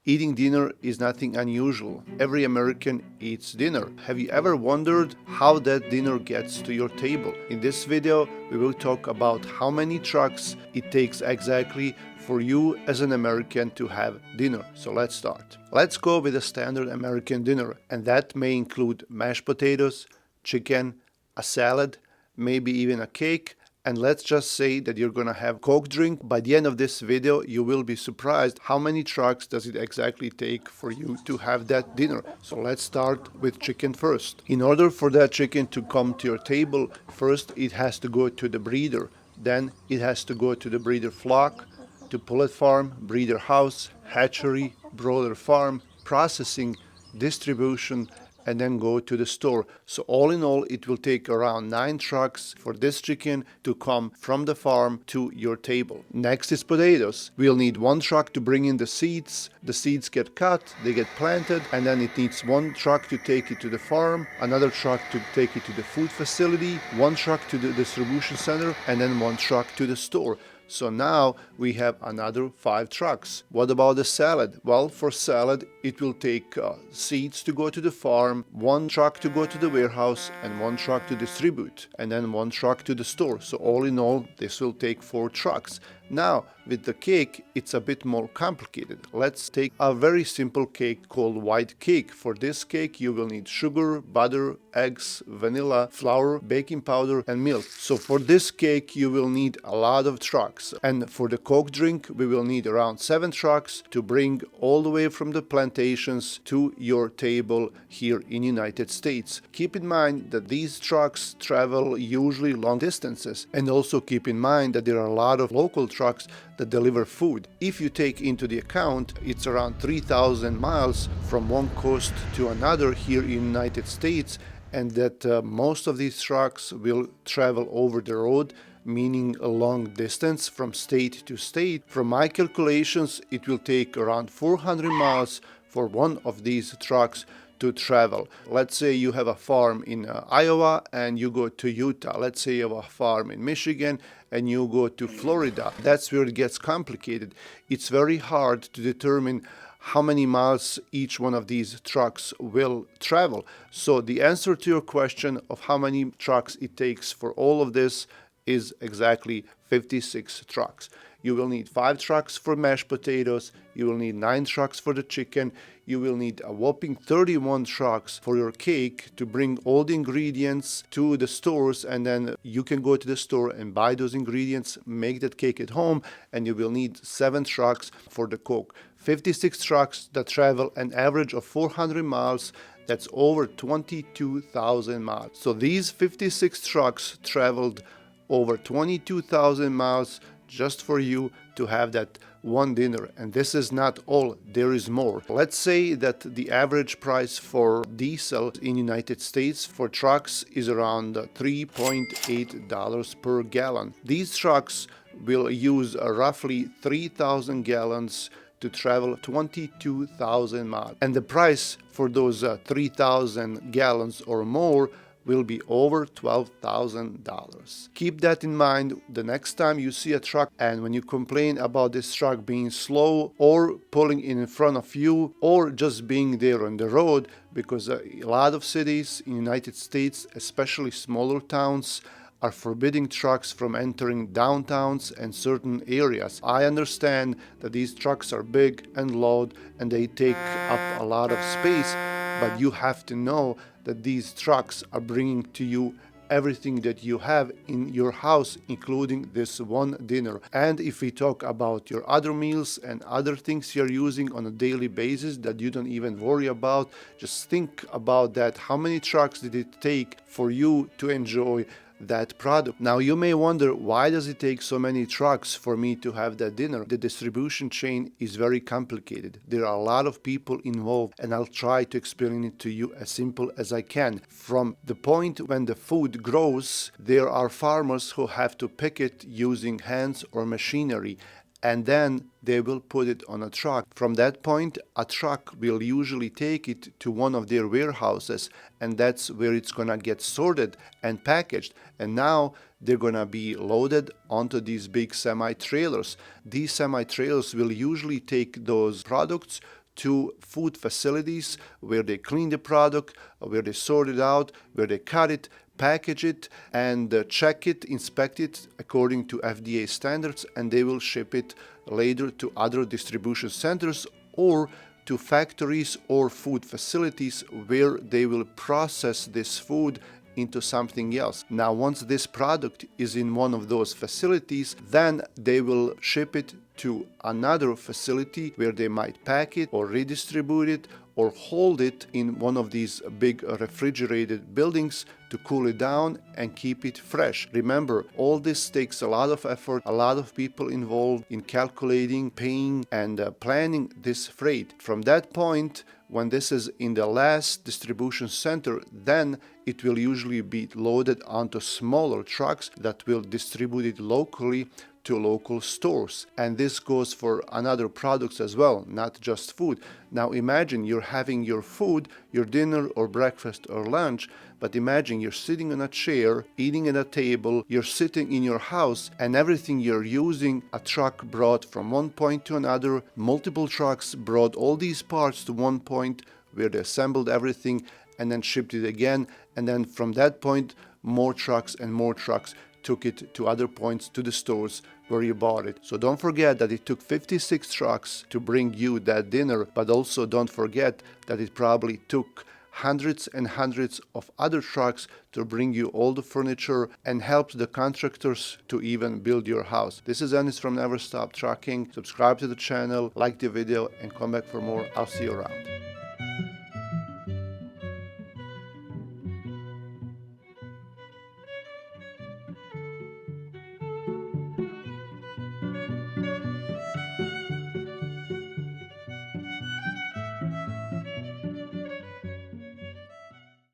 Eating dinner is nothing unusual. Every American eats dinner. Have you ever wondered how that dinner gets to your table? In this video, we will talk about how many trucks it takes exactly for you as an American to have dinner. So let's start. Let's go with a standard American dinner, and that may include mashed potatoes, chicken, a salad, maybe even a cake, and let's just say that you're gonna have Coke drink. By the end of this video, you will be surprised how many trucks does it exactly take for you to have that dinner. So let's start with chicken first. In order for that chicken to come to your table, first it has to go to the breeder. Then it has to go to the breeder flock, to pullet farm, breeder house, hatchery, broiler farm, processing, distribution, and then go to the store. So all in all, it will take around 9 trucks for this chicken to come from the farm to your table. Next is potatoes. We'll need 1 truck to bring in the seeds. The seeds get cut, they get planted, and then it needs 1 truck to take it to the farm, another truck to take it to the food facility, 1 truck to the distribution center, and then 1 truck to the store. So now we have another 5 trucks. What about the salad? Well, for salad, it will take seeds to go to the farm, 1 truck to go to the warehouse, and 1 truck to distribute, and then 1 truck to the store. So all in all, this will take 4 trucks. Now, with the cake, it's a bit more complicated. Let's take a very simple cake called white cake. For this cake, you will need sugar, butter, eggs, vanilla, flour, baking powder, and milk. So for this cake, you will need a lot of trucks. And for the Coke drink, we will need around 7 trucks to bring all the way from the plantations to your table here in United States. Keep in mind that these trucks travel usually long distances. And also keep in mind that there are a lot of local trucks that deliver food. If you take into the account, it's around 3,000 miles from one coast to another here in the United States, and that most of these trucks will travel over the road, meaning a long distance from state to state. From my calculations, it will take around 400 miles for one of these trucks to travel. Let's say you have a farm in Iowa and you go to Utah. Let's say you have a farm in Michigan and you go to Florida. That's where it gets complicated. It's very hard to determine how many miles each one of these trucks will travel. So the answer to your question of how many trucks it takes for all of this is exactly 56 trucks. You will need 5 trucks for mashed potatoes, you will need 9 trucks for the chicken, you will need a whopping 31 trucks for your cake to bring all the ingredients to the stores, and then you can go to the store and buy those ingredients, make that cake at home, and you will need 7 trucks for the Coke. 56 trucks that travel an average of 400 miles. That's over 22,000 miles. So these 56 trucks traveled over 22,000 miles just for you to have that one dinner. And this is not all, there is more. Let's say that the average price for diesel in United States for trucks is around $3.8 per gallon. These trucks will use roughly 3,000 gallons to travel 22,000 miles. And the price for those 3,000 gallons or more will be over $12,000. Keep that in mind the next time you see a truck, and when you complain about this truck being slow or pulling in front of you or just being there on the road, because a lot of cities in the United States, especially smaller towns, are forbidding trucks from entering downtowns and certain areas. I understand that these trucks are big and loud and they take up a lot of space, but you have to know that these trucks are bringing to you everything that you have in your house, including this one dinner. And if we talk about your other meals and other things you're using on a daily basis that you don't even worry about, just think about that. How many trucks did it take for you to enjoy that product? Now you may wonder, why does it take so many trucks for me to have that dinner? The distribution chain is very complicated. There are a lot of people involved, and I'll try to explain it to you as simple as I can. From the point when the food grows, there are farmers who have to pick it using hands or machinery, and then they will put it on a truck. From that point, a truck will usually take it to one of their warehouses, and that's where it's gonna get sorted and packaged. And now they're gonna be loaded onto these big semi-trailers. These semi-trailers will usually take those products to food facilities where they clean the product, where they sort it out, where they cut it, package it, and check it, inspect it according to FDA standards, and they will ship it later to other distribution centers or to factories or food facilities where they will process this food into something else. Now, once this product is in one of those facilities, then they will ship it to another facility where they might pack it or redistribute it or hold it in one of these big refrigerated buildings to cool it down and keep it fresh. Remember, all this takes a lot of effort, a lot of people involved in calculating, paying, and planning this freight. From that point, when this is in the last distribution center, then it will usually be loaded onto smaller trucks that will distribute it locally to local stores. And this goes for another products as well, not just food. Now imagine you're having your food, your dinner or breakfast or lunch, but imagine you're sitting on a chair, eating at a table, you're sitting in your house, and everything you're using, a truck brought from one point to another, multiple trucks brought all these parts to one point where they assembled everything and then shipped it again, and then from that point, more trucks and more trucks took it to other points, to the stores where you bought it. So don't forget that it took 56 trucks to bring you that dinner, but also don't forget that it probably took hundreds and hundreds of other trucks to bring you all the furniture and help the contractors to even build your house. This is Enis from Never Stop Trucking. Subscribe to the channel, like the video, and come back for more. I'll see you around.